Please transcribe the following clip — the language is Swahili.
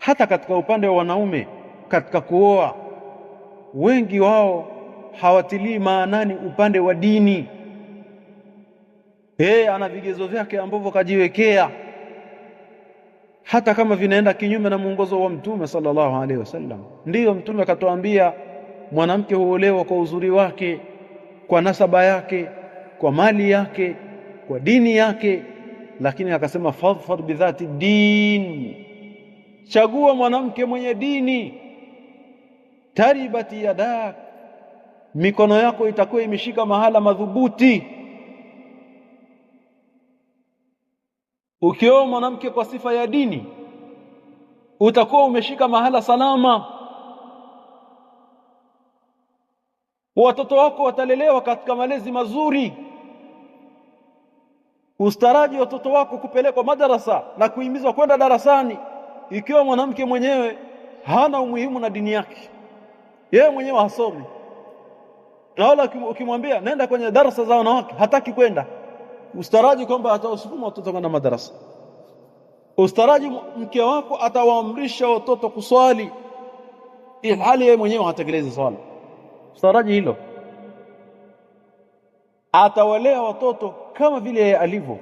hata katika upande wa wanaume katika kuoa, wengi wao hawatilii maanani upande wa dini. Ana vigezo vyake ambavyo kajiwekea, hata kama vinaenda kinyume na mwongozo wa Mtume sallallahu alaihi wasallam. Ndiyo Mtume akatuambia mwanamke huolewa kwa uzuri wake, kwa nasaba yake, kwa mali yake, kwa dini yake, lakini akasema fadhfar bidhati din, chagua mwanamke mwenye dini. Taribati yadak, mikono yako itakuwa imeshika mahala madhubuti. Ukioa mwanamke kwa sifa ya dini, utakuwa umeshika mahala salama. Watoto wako watalelewa katika malezi mazuri. Ustaraji watoto wako kupelekwa madarasa na kuhimizwa kwenda darasani, ikiwa mwanamke mwenyewe hana umuhimu na dini yake, yeye mwenyewe hasomi, na wala ukimwambia nenda kwenye darasa za wanawake hataki kwenda, ustaraji kwamba atawasukuma watoto kwenda madarasa. Ustaraji mke wako atawaamrisha watoto kuswali ilhali yeye mwenyewe hatekelezi swala. Ustaraji hilo, atawalea watoto kama vile alivyo.